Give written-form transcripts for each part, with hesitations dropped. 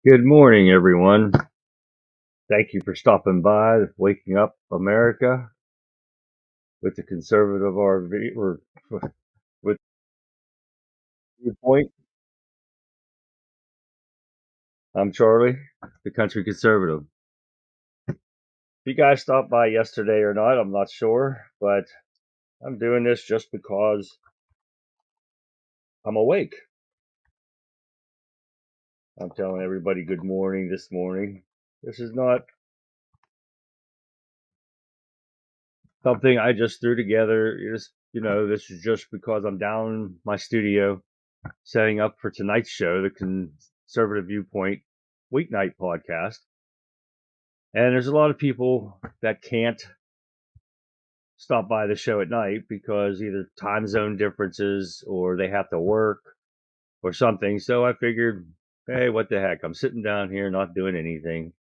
Good morning, everyone. Thank you for stopping by, Waking Up America, with the conservative RV, or with Viewpoint. I'm Charlie, the country conservative. If you guys stopped by yesterday or not, I'm not sure, but I'm doing this just because I'm awake. I'm telling everybody good morning this morning. This is not something I just threw together. This is just because I'm down in my studio setting up for tonight's show, the Conservative Viewpoint Weeknight podcast. And there's a lot of people that can't stop by the show at night because either time zone differences or they have to work or something. So I figured, hey, what the heck? I'm sitting down here not doing anything,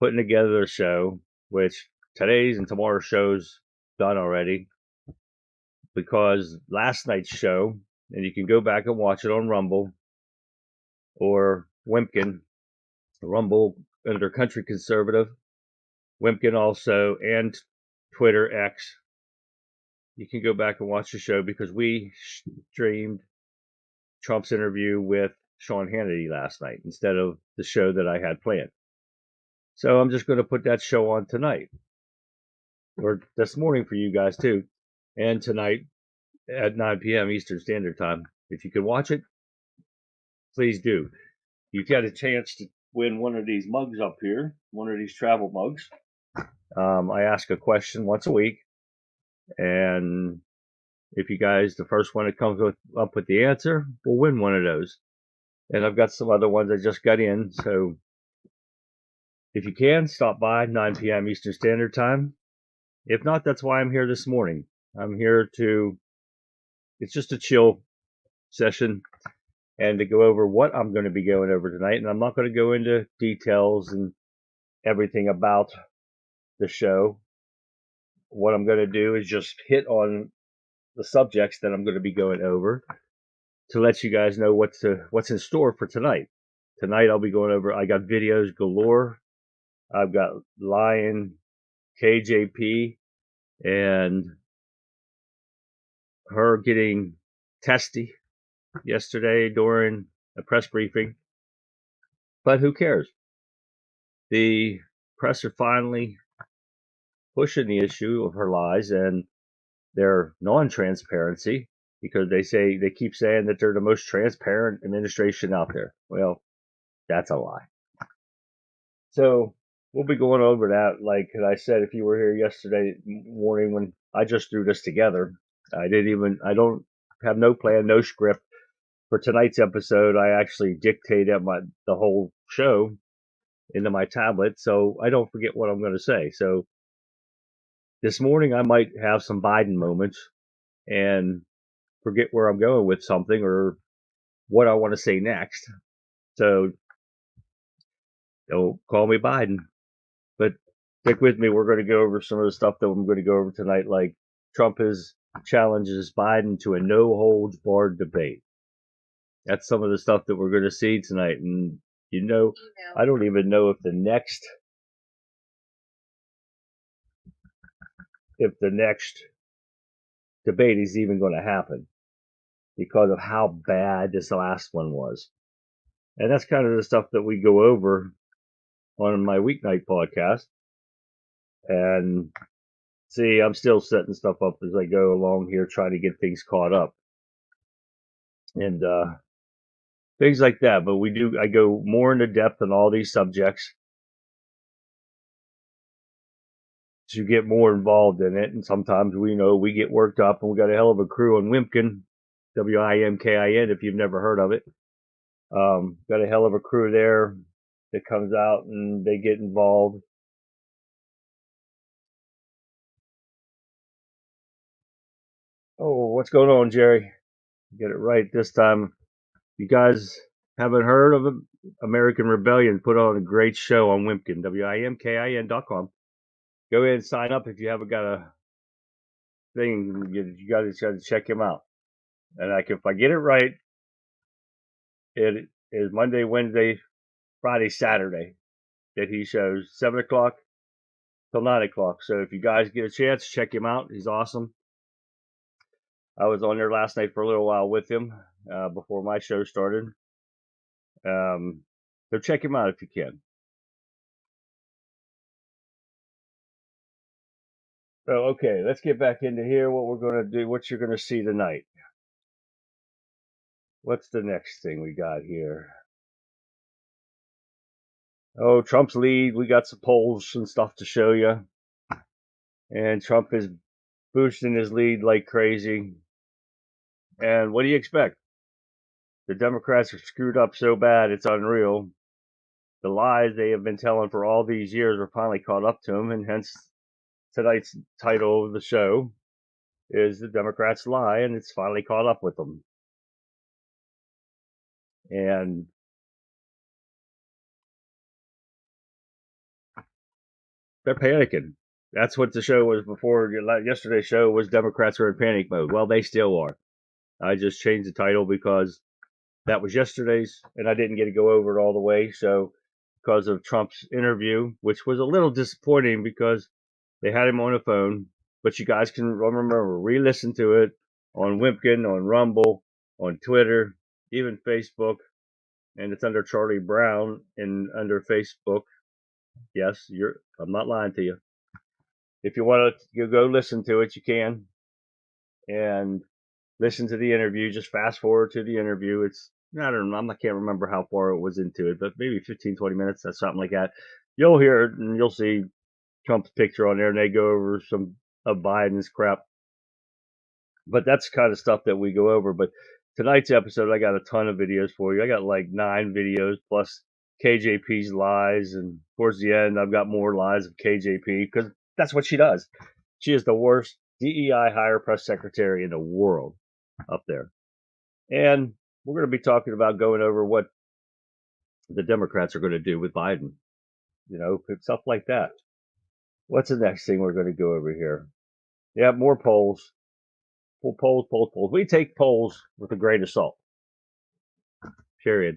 putting together a show, which today's and tomorrow's show's done already because last night's show, and you can go back and watch it on Rumble or Wimpkin, Rumble under Country Conservative, Wimpkin also, and Twitter X. You can go back and watch the show because we streamed Trump's interview with Sean Hannity last night instead of the show that I had planned. So I'm just going to put that show on tonight, or this morning for you guys too, and tonight at 9 p.m. Eastern Standard Time. If you can watch it, please do. You've got a chance to win one of these mugs up here, one of these travel mugs. I ask a question once a week, and if you guys, the first one that comes up with the answer, will win one of those. And I've got some other ones I just got in, so if you can, stop by 9 p.m. Eastern Standard Time. If not, that's why I'm here this morning. I'm here it's just a chill session and to go over what I'm going to be going over tonight. And I'm not going to go into details and everything about the show. What I'm going to do is just hit on the subjects that I'm going to be going over to let you guys know what's in store for tonight. Tonight I'll be going over, I got videos galore. I've got Lion, KJP, and her getting testy yesterday during a press briefing. But who cares? The press are finally pushing the issue of her lies and their non-transparency because they keep saying that they're the most transparent administration out there. Well, that's a lie. So we'll be going over that. Like I said, if you were here yesterday morning when I just threw this together, I don't have no plan, no script for tonight's episode. I actually dictated the whole show into my tablet so I don't forget what I'm going to say. So this morning I might have some Biden moments and forget where I'm going with something or what I want to say next. So don't call me Biden. But stick with me. We're going to go over some of the stuff that I'm going to go over tonight, like Trump challenges Biden to a no holds barred debate. That's some of the stuff that we're going to see tonight. And I don't even know if the next debate is even going to happen because of how bad this last one was. And that's kind of the stuff that we go over on my weeknight podcast. And see, I'm still setting stuff up as I go along here, trying to get things caught up. And things like that. But I go more into depth on all these subjects to get more involved in it. And sometimes we get worked up, and we got a hell of a crew on Wimpkin, WIMKIN, if you've never heard of it. Got a hell of a crew there that comes out and they get involved. Oh, what's going on, Jerry? Get it right this time. You guys haven't heard of it? American Rebellion put on a great show on Wimpkin, WIMKIN.com. Go ahead and sign up if you haven't got a thing. You guys got to check him out. And if I get it right, it is Monday, Wednesday, Friday, Saturday that he shows, 7 o'clock till 9 o'clock. So if you guys get a chance, check him out. He's awesome. I was on there last night for a little while with him before my show started. So check him out if you can. So, okay, let's get back into here. What we're going to do, what you're going to see tonight. What's the next thing we got here? Oh, Trump's lead. We got some polls and stuff to show you. And Trump is boosting his lead like crazy. And what do you expect? The Democrats are screwed up so bad, it's unreal. The lies they have been telling for all these years are finally caught up to them, and hence tonight's title of the show is The Democrats Lie, and it's finally caught up with them. And they're panicking. That's what the show was before. Yesterday's show was Democrats are in panic mode. Well, they still are. I just changed the title because that was yesterday's, and I didn't get to go over it all the way. So, because of Trump's interview, which was a little disappointing because they had him on the phone, but you guys can remember, re-listen to it on Wimpkin, on Rumble, on Twitter, even Facebook, and it's under Charlie Brown and under Facebook. Yes, I'm not lying to you. If you want to go listen to it, you can, and listen to the interview. Just fast forward to the interview. It's, I don't know, I can't remember how far it was into it, but maybe 15, 20 minutes, that's something like that. You'll hear it, and you'll see Trump's picture on there, and they go over some of Biden's crap. But that's the kind of stuff that we go over. But tonight's episode, I got a ton of videos for you. I got like 9 videos plus KJP's lies, and towards the end, I've got more lies of KJP because that's what she does. She is the worst DEI higher press secretary in the world up there. And we're going to be talking about going over what the Democrats are going to do with Biden, stuff like that. What's the next thing we're going to go over here? Yeah, more polls. Polls. We take polls with a grain of salt. Period.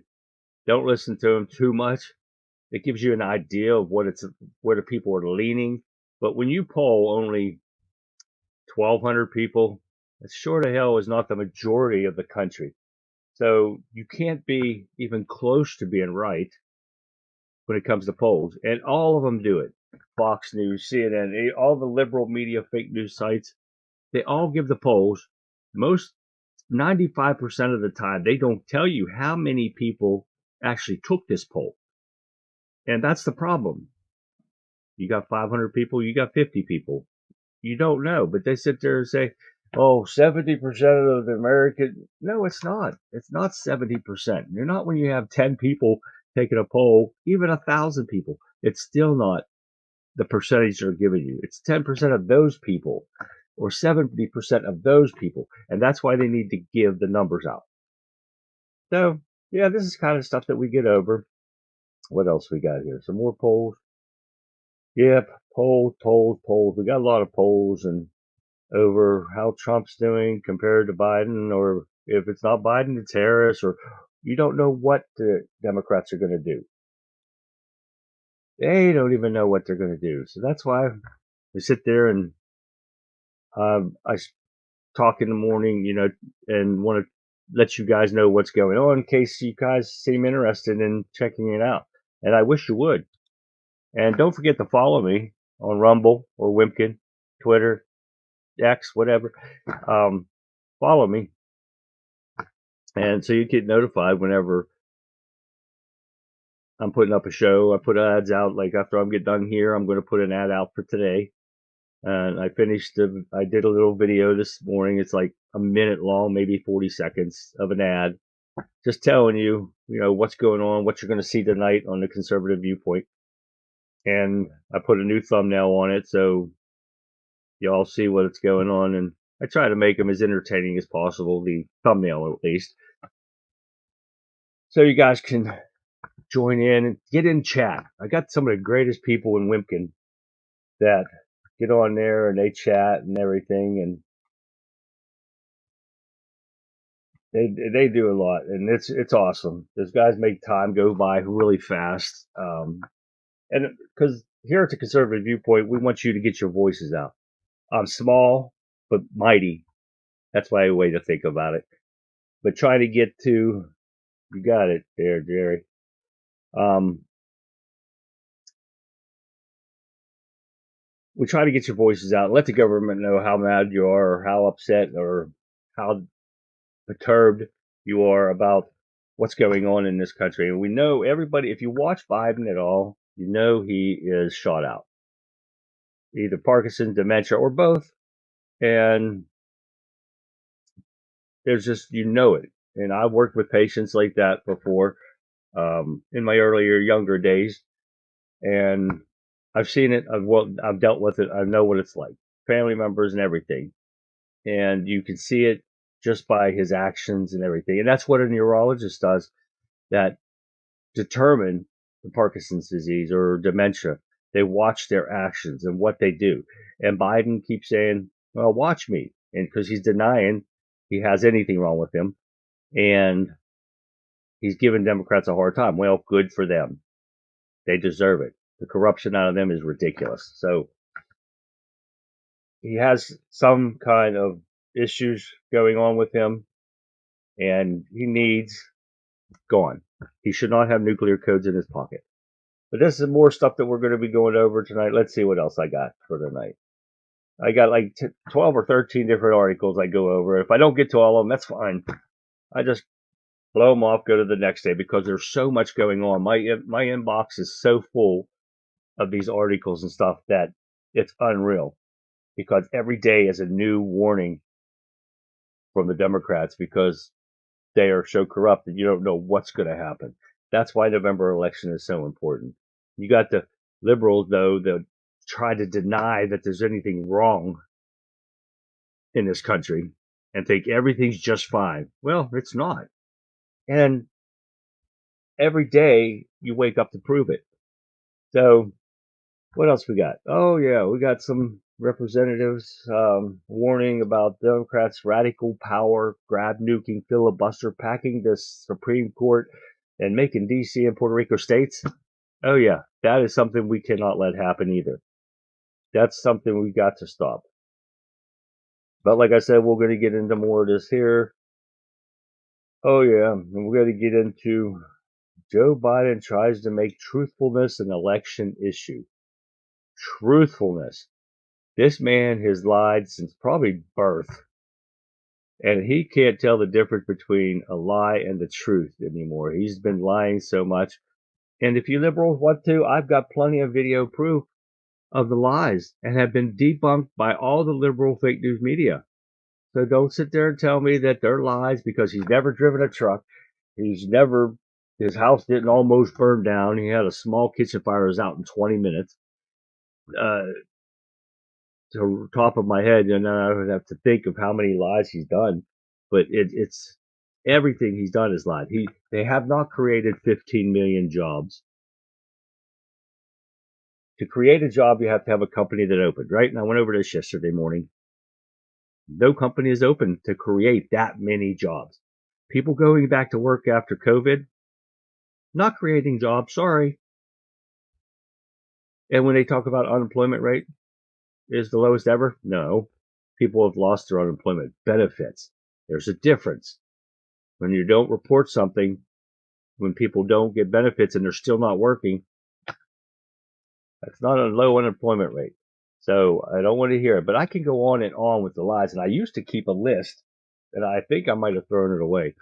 Don't listen to them too much. It gives you an idea of where the people are leaning. But when you poll only 1,200 people, it sure to hell is not the majority of the country. So you can't be even close to being right when it comes to polls. And all of them do it. Fox News, CNN, all the liberal media fake news sites, they all give the polls. Most 95% of the time, they don't tell you how many people actually took this poll. And that's the problem. You got 500 people, you got 50 people. You don't know, but they sit there and say, oh, 70% of the American. No, it's not. It's not 70%. You're not when you have 10 people taking a poll, even 1,000 people. It's still not the percentage they're giving you. It's 10% of those people or 70% of those people. And that's why they need to give the numbers out. So, yeah, this is kind of stuff that we get over. What else we got here? Some more polls. Yep, polls. We got a lot of polls and over how Trump's doing compared to Biden, or if it's not Biden, it's Harris, or you don't know what the Democrats are going to do. They don't even know what they're going to do. So that's why we sit there and I talk in the morning, and want to let you guys know what's going on in case you guys seem interested in checking it out. And I wish you would. And don't forget to follow me on Rumble or Wimpkin, Twitter, X, whatever. Follow me. And so you get notified whenever I'm putting up a show. I put ads out, like after I get done here, I'm going to put an ad out for today. And I did a little video this morning. It's like a minute long, maybe 40 seconds of an ad. Just telling you, what's going on, what you're going to see tonight on the Conservative Viewpoint. And I put a new thumbnail on it so y'all see what's going on. And I try to make them as entertaining as possible, the thumbnail at least. So you guys can join in and get in chat. I got some of the greatest people in Wimpkin that get on there and they chat and everything. And They do a lot, and it's awesome. Those guys make time go by really fast. And because here at the Conservative Viewpoint, we want you to get your voices out. I'm small but mighty. That's my way to think about it. But try to get to, you got it there, Jerry. We try to get your voices out. Let the government know how mad you are, or how upset, or how perturbed you are about what's going on in this country. And we know everybody, if you watch Biden at all, you know he is shot out. Either Parkinson's, dementia, or both. And there's just, you know it. And I've worked with patients like that before, in my earlier, younger days. And I've seen it. I've dealt with it. I know what it's like. Family members and everything. And you can see it just by his actions and everything. And that's what a neurologist does, that determine the Parkinson's disease or dementia. They watch their actions and what they do. And Biden keeps saying, well, watch me. And because he's denying he has anything wrong with him. And he's giving Democrats a hard time. Well, good for them. They deserve it. The corruption out of them is ridiculous. So he has some kind of issues going on with him, and he needs gone. He should not have nuclear codes in his pocket. But this is more stuff that we're going to be going over tonight. Let's see what else I got for tonight. I got like 12 or 13 different articles I go over. If I don't get to all of them, that's fine. I just blow them off, go to the next day, because there's so much going on. My inbox is so full of these articles and stuff that it's unreal, because every day is a new warning from the Democrats, because they are so corrupt that you don't know what's going to happen. That's why November election is so important. You got the liberals, though, that try to deny that there's anything wrong in this country and think everything's just fine. Well, it's not. And every day you wake up to prove it. So what else we got? Oh, yeah, we got some representatives warning about Democrats' radical power, grab nuking filibuster, packing the Supreme Court, and making D.C. and Puerto Rico states. Oh, yeah, that is something we cannot let happen either. That's something we got to stop. But like I said, we're going to get into more of this here. Oh, yeah, and we're going to get into Joe Biden tries to make truthfulness an election issue. Truthfulness. This man has lied since probably birth. And he can't tell the difference between a lie and the truth anymore. He's been lying so much. And if you liberals want to, I've got plenty of video proof of the lies, and have been debunked by all the liberal fake news media. So don't sit there and tell me that they're lies, because he's never driven a truck. His house didn't almost burn down. He had a small kitchen fire. It was out in 20 minutes. To the top of my head, and then I would have to think of how many lies he's done. But it's everything he's done is lied. They have not created 15 million jobs. To create a job, you have to have a company that opened, right? And I went over this yesterday morning. No company is open to create that many jobs. People going back to work after COVID, not creating jobs, sorry. And when they talk about unemployment rate is the lowest ever, no. People have lost their unemployment benefits. There's a difference. When you don't report something, when people don't get benefits and they're still not working, that's not a low unemployment rate. So I don't want to hear it. But I can go on and on with the lies. And I used to keep a list, and I think I might have thrown it away,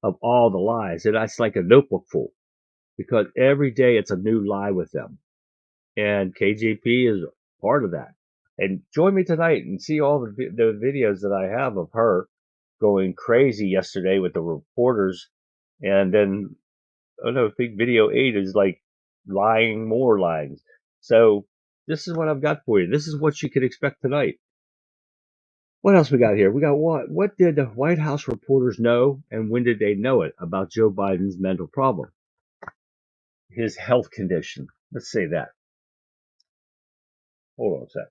of all the lies. And that's like a notebook full, because every day it's a new lie with them. And KJP is part of that. And join me tonight and see all the videos that I have of her going crazy yesterday with the reporters. And then, oh no, I think video 8 is like lying more lines. So this is what I've got for you. This is what you can expect tonight. What else we got here? We got what? What did the White House reporters know, and when did they know it about Joe Biden's mental problem? His health condition. Let's say that. Hold on a sec.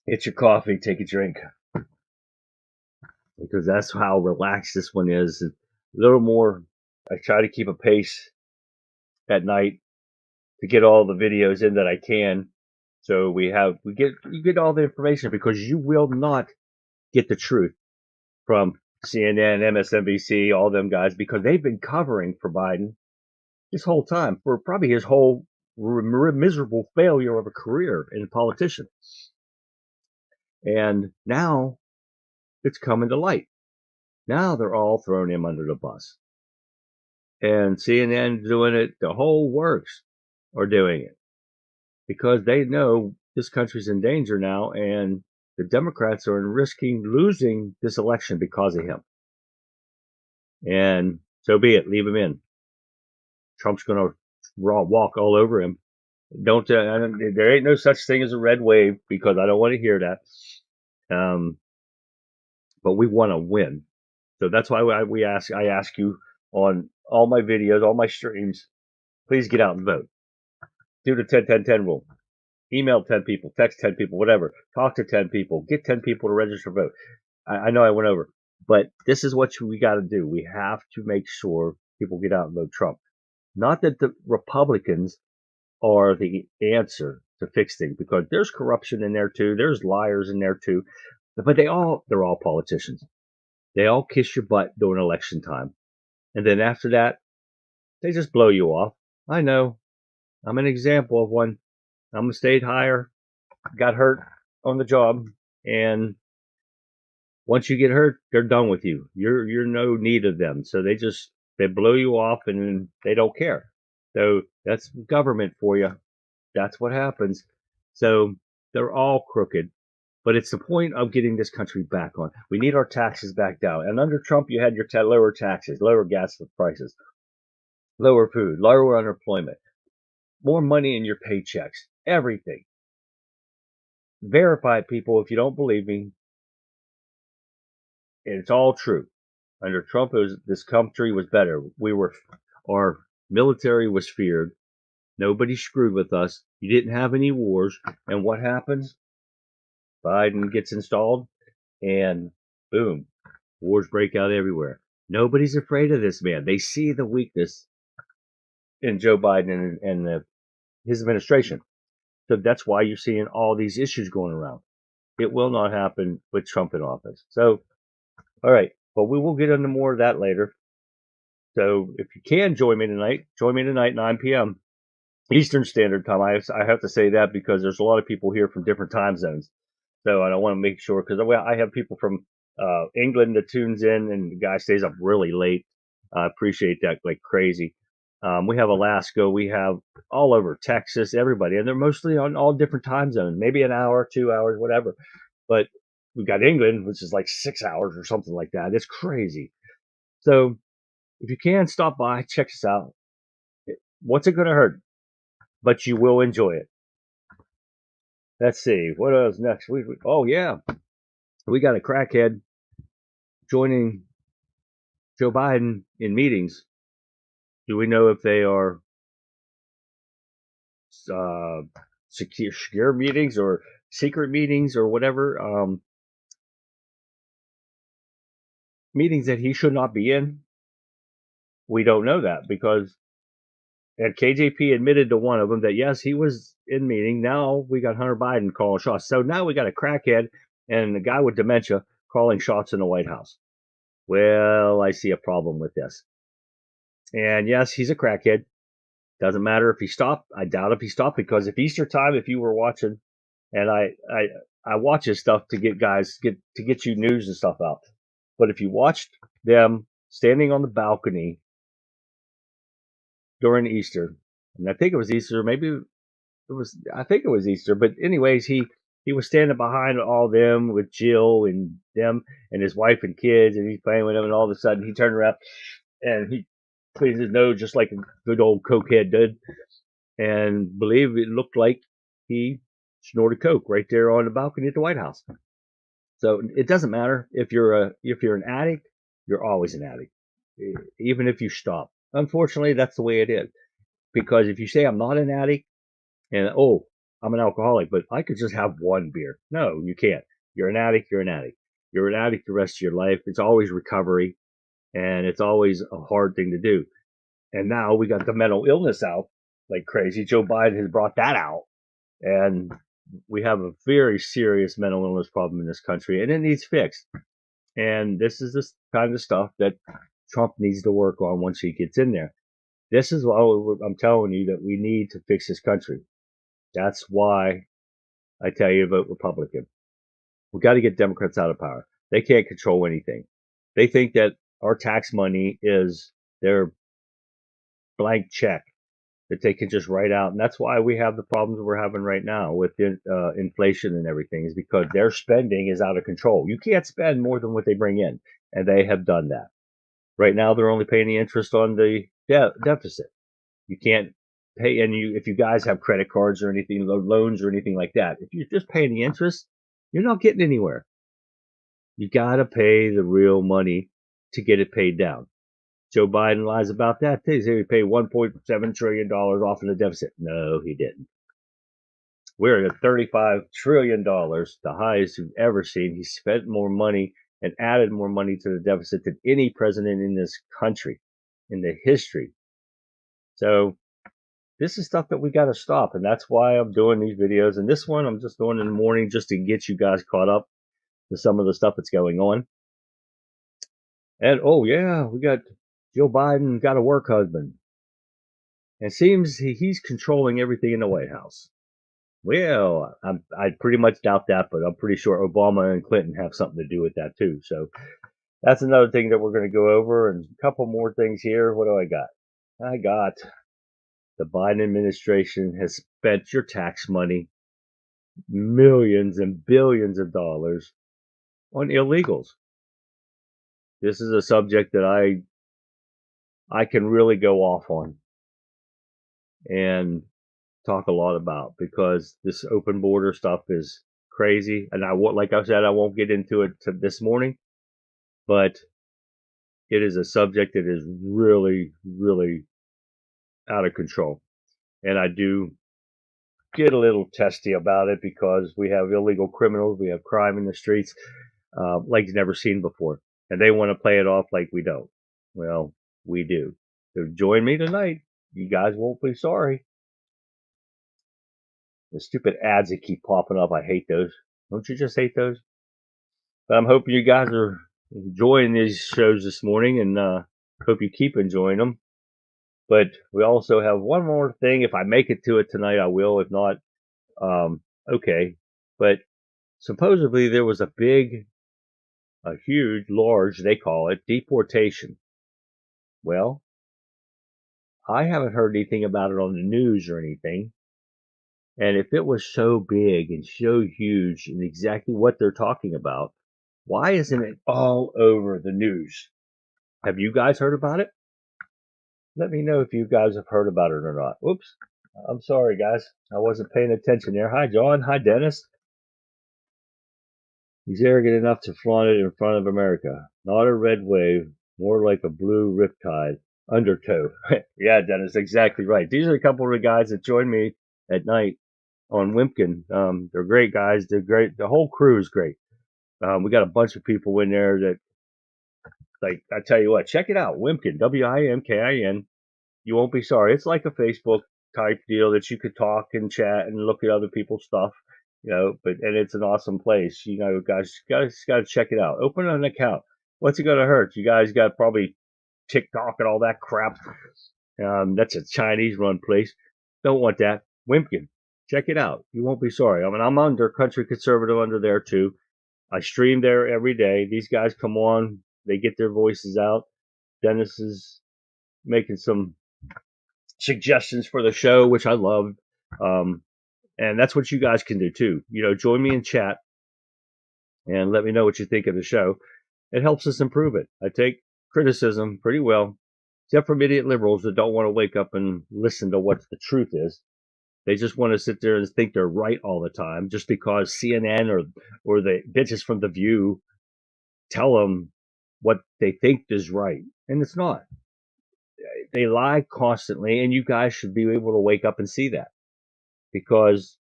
It's your coffee. Take a drink. because that's how relaxed this one is. A little more. I try to keep a pace at night to get all the videos in that I can. So you get all the information, because you will not get the truth from CNN, MSNBC, all them guys, because they've been covering for Biden this whole time, for probably his whole miserable failure of a career in a politician. And now it's coming to light. Now they're all throwing him under the bus. And CNN doing it, the whole works are doing it, because they know this country's in danger now, and the Democrats are risking losing this election because of him. And so be it. Leave him in. Trump's going to walk all over him. There ain't no such thing as a red wave, because I don't want to hear that. But we want to win. So that's why I ask you on all my videos, all my streams, please get out and vote. Do the 10-10-10 rule. Email 10 people, text 10 people, whatever. Talk to 10 people. Get 10 people to register to vote. I know I went over, but this is what we got to do. We have to make sure people get out and vote Trump. Not that the Republicans are the answer to fix things, because there's corruption in there too. There's liars in there too. But they're all politicians. They all kiss your butt during election time. And then after that, they just blow you off. I know. I'm an example of one. I'm a state hire, got hurt on the job, and once you get hurt, they're done with you. You're no need of them. So they blow you off, and they don't care. So that's government for you. That's what happens. So they're all crooked. But it's the point of getting this country back on. We need our taxes back down. And under Trump, you had your lower taxes, lower gas prices, lower food, lower unemployment, more money in your paychecks, everything. Verify, people, if you don't believe me. It's all true. Under Trump, this country was better. Our military was feared. Nobody screwed with us. You didn't have any wars. And what happens? Biden gets installed, and boom, wars break out everywhere. Nobody's afraid of this man. They see the weakness in Joe Biden and his administration. So that's why you're seeing all these issues going around. It will not happen with Trump in office. So, all right, but we will get into more of that later. So if you can join me tonight, 9 p.m. Eastern Standard Time. I have to say that because there's a lot of people here from different time zones. So I want to make sure, because I have people from England that tunes in, and the guy stays up really late. I appreciate that like crazy. We have Alaska, we have all over Texas, everybody, and they're mostly on all different time zones, maybe an hour, 2 hours, whatever. But we've got England, which is like 6 hours or something like that. It's crazy. So if you can, stop by, check us out. What's it going to hurt? But you will enjoy it. Let's see, what else next week? Oh yeah, we got a crackhead joining Joe Biden in meetings. Do we know if they are secure meetings or secret meetings or whatever? Meetings that he should not be in? We don't know that, because and KJP admitted to one of them that yes, he was in meeting. Now we got Hunter Biden calling shots. So now we got a crackhead and a guy with dementia calling shots in the White House. Well, I see a problem with this. And yes, he's a crackhead. Doesn't matter if he stopped. I doubt if he stopped, because if Easter time, if you were watching, and I watch his stuff to get you news and stuff out. But if you watched them standing on the balcony during Easter, and I think it was Easter, I think it was Easter, but anyways, he was standing behind all them with Jill and them and his wife and kids, and he's playing with them, and all of a sudden he turned around and he cleans his nose just like a good old cokehead did, and believe it looked like he snorted coke right there on the balcony at the White House. So it doesn't matter if you're an addict, you're always an addict, even if you stop. Unfortunately, that's the way it is. Because if you say I'm not an addict, and I'm an alcoholic, but I could just have one beer. No, you can't. You're an addict. You're an addict. You're an addict the rest of your life. It's always recovery, and it's always a hard thing to do. And now we got the mental illness out like crazy. Joe Biden has brought that out, and we have a very serious mental illness problem in this country, and it needs fixed. And this is the kind of stuff that Trump needs to work on once he gets in there. This is why I'm telling you that we need to fix this country. That's why I tell you to vote Republican. We got to get Democrats out of power. They can't control anything. They think that our tax money is their blank check that they can just write out. And that's why we have the problems we're having right now with inflation and everything, is because their spending is out of control. You can't spend more than what they bring in. And they have done that. Right now, they're only paying the interest on the deficit. You can't pay, and if you guys have credit cards or anything, loans or anything like that, if you're just paying the interest, you're not getting anywhere. You got to pay the real money to get it paid down. Joe Biden lies about that too. He said he paid $1.7 trillion off in the deficit. No, he didn't. We're at $35 trillion, the highest we've ever seen. He spent more money and added more money to the deficit than any president in this country in the history. So this is stuff that we got to stop, and that's why I'm doing these videos. And this one I'm just doing in the morning just to get you guys caught up with some of the stuff that's going on. And oh yeah, we got Joe Biden got a work husband. And it seems he's controlling everything in the White House. Well, I pretty much doubt that, but I'm pretty sure Obama and Clinton have something to do with that too. So that's another thing that we're going to go over, and a couple more things here. What do I got? I got the Biden administration has spent your tax money, millions and billions of dollars, on illegals. This is a subject that I can really go off on and talk a lot about, because this open border stuff is crazy. And like I said, I won't get into it this morning, but it is a subject that is really, really out of control. And I do get a little testy about it, because we have illegal criminals, we have crime in the streets like never seen before. And they want to play it off like we don't. Well, we do. So join me tonight. You guys won't be sorry. The stupid ads that keep popping up, I hate those. Don't you just hate those? But I'm hoping you guys are enjoying these shows this morning, and hope you keep enjoying them. But we also have one more thing. If I make it to it tonight, I will. If not, okay. But supposedly there was a huge, large, they call it, deportation. Well, I haven't heard anything about it on the news or anything. And if it was so big and so huge and exactly what they're talking about, why isn't it all over the news? Have you guys heard about it? Let me know if you guys have heard about it or not. Oops. I'm sorry, guys. I wasn't paying attention there. Hi, John. Hi, Dennis. He's arrogant enough to flaunt it in front of America. Not a red wave, more like a blue riptide. Undertow. Yeah, Dennis, exactly right. These are a couple of the guys that join me at night on Wimpkin. They're great guys. They're great. The whole crew is great. We got a bunch of people in there that, like, I tell you what, check it out. Wimpkin, Wimkin. You won't be sorry. It's like a Facebook type deal that you could talk and chat and look at other people's stuff, and it's an awesome place. Guys got to check it out. Open an account. What's it going to hurt? You guys got probably TikTok and all that crap. That's a Chinese run place. Don't want that. Wimpkin. Check it out. You won't be sorry. I mean, I'm under Country Conservative under there too. I stream there every day. These guys come on. They get their voices out. Dennis is making some suggestions for the show, which I love. And that's what you guys can do too. Join me in chat and let me know what you think of the show. It helps us improve it. I take criticism pretty well, except for idiot liberals that don't want to wake up and listen to what the truth is. They just want to sit there and think they're right all the time, just because CNN or the bitches from The View tell them what they think is right, and it's not. They lie constantly, and you guys should be able to wake up and see that, because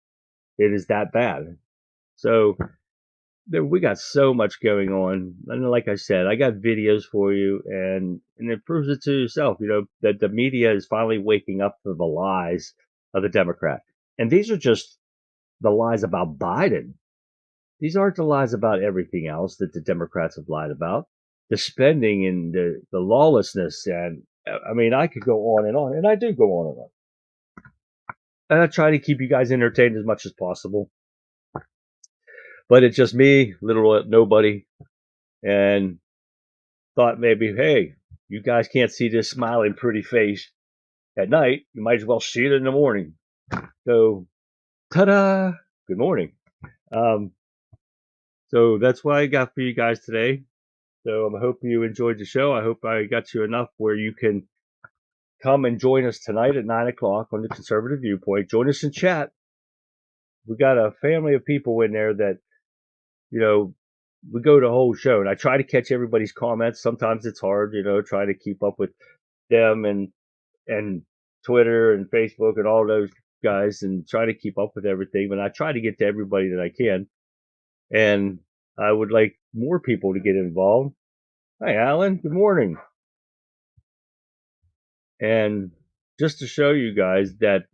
it is that bad. So we got so much going on. And like I said, I got videos for you, and it proves it to yourself, that the media is finally waking up to the lies of the Democrat. And these are just the lies about Biden. These aren't the lies about everything else that the Democrats have lied about. The spending and the lawlessness. And I mean, I could go on, and I do go on and on. And I try to keep you guys entertained as much as possible. But it's just me, little nobody, and thought maybe, hey, you guys can't see this smiling pretty face at night. You might as well see it in the morning. So, ta-da! Good morning. So that's what I got for you guys today. So I hope you enjoyed the show. I hope I got you enough where you can come and join us tonight at 9 o'clock on the Conservative Viewpoint. Join us in chat. We got a family of people in there that, we go the whole show, and I try to catch everybody's comments. Sometimes it's hard, trying to keep up with them and Twitter and Facebook and all those guys, and try to keep up with everything. But I try to get to everybody that I can, and I would like more people to get involved. Hi, Alan. Good morning. And just to show you guys that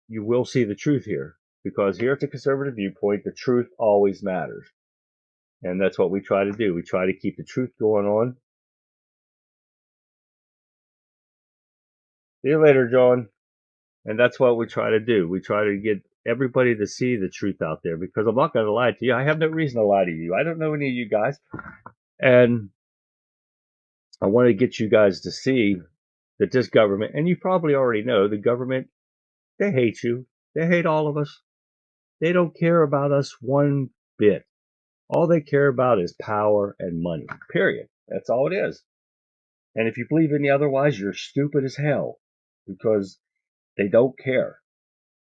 you will see the truth here, because here at the Conservative Viewpoint, the truth always matters. And that's what we try to do. We try to keep the truth going on. See you later, John. And that's what we try to do. We try to get everybody to see the truth out there, because I'm not going to lie to you. I have no reason to lie to you. I don't know any of you guys. And I want to get you guys to see that this government, and you probably already know, the government, they hate you. They hate all of us. They don't care about us one bit. All they care about is power and money, period. That's all it is. And if you believe any otherwise, you're stupid as hell, because they don't care.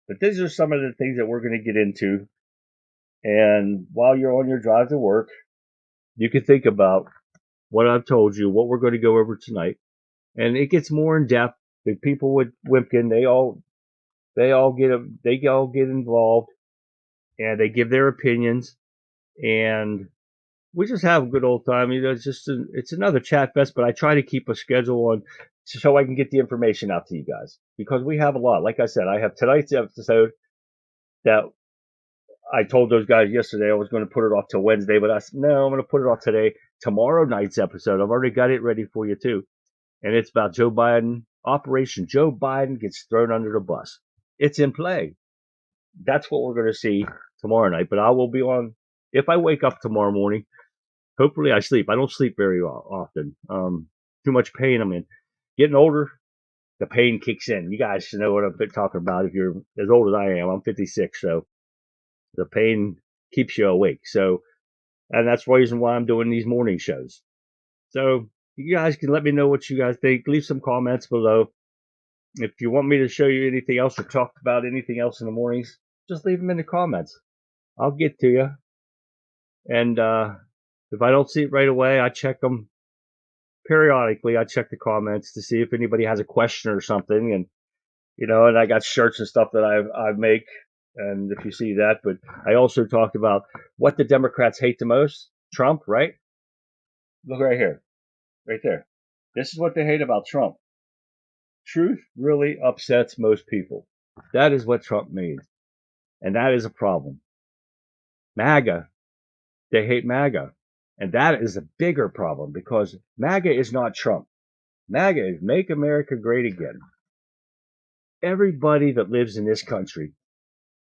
But these are some of the things that we're going to get into. And while you're on your drive to work, you can think about what I've told you, what we're going to go over tonight. And it gets more in depth. The people with Wimpkin, they all get involved, and they give their opinions, and we just have a good old time. It's another chat fest, but I try to keep a schedule on so I can get the information out to you guys, because we have a lot. Like I said, I have tonight's episode that I told those guys yesterday I was going to put it off till Wednesday, but I said, no, I'm going to put it off today. Tomorrow night's episode, I've already got it ready for you too. And it's about Joe Biden. Operation Joe Biden gets thrown under the bus. It's in play. That's what we're going to see tomorrow night. But I will be on, if I wake up tomorrow morning, hopefully I sleep. I don't sleep very often. Too much pain I'm in. Getting older, the pain kicks in. You guys should know what I'm talking about if you're as old as I am. I'm 56, so the pain keeps you awake. So, and that's the reason why I'm doing these morning shows. So you guys can let me know what you guys think. Leave some comments below. If you want me to show you anything else or talk about anything else in the mornings, just leave them in the comments. I'll get to you. And if I don't see it right away, I check them periodically. I check the comments to see if anybody has a question or something. And, and I got shirts and stuff that I make. And if you see that, but I also talked about what the Democrats hate the most. Trump, right? Look right here, right there. This is what they hate about Trump. Truth really upsets most people. That is what Trump means. And that is a problem. MAGA, they hate MAGA. And that is a bigger problem, because MAGA is not Trump. MAGA is Make America Great Again. Everybody that lives in this country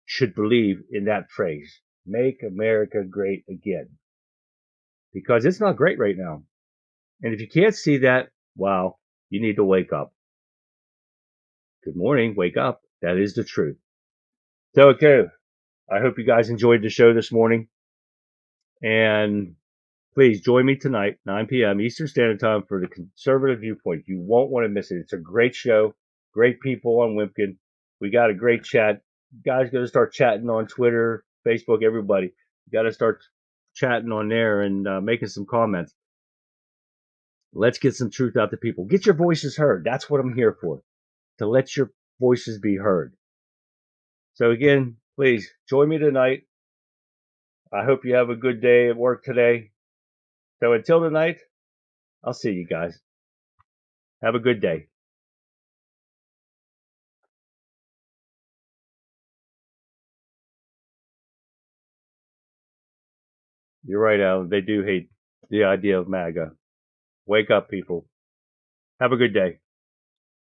should believe in that phrase, Make America Great Again. Because it's not great right now. And if you can't see that, wow, you need to wake up. Good morning, wake up. That is the truth. So, okay, I hope you guys enjoyed the show this morning. And please join me tonight, 9 p.m. Eastern Standard Time, for the Conservative Viewpoint. You won't want to miss it. It's a great show. Great people on Wimpkin. We got a great chat. You guys got to start chatting on Twitter, Facebook, everybody. You got to start chatting on there and making some comments. Let's get some truth out to people. Get your voices heard. That's what I'm here for, to let your voices be heard. So again, please join me tonight. I hope you have a good day at work today. So until tonight, I'll see you guys. Have a good day. You're right, Alan. They do hate the idea of MAGA. Wake up, people. Have a good day.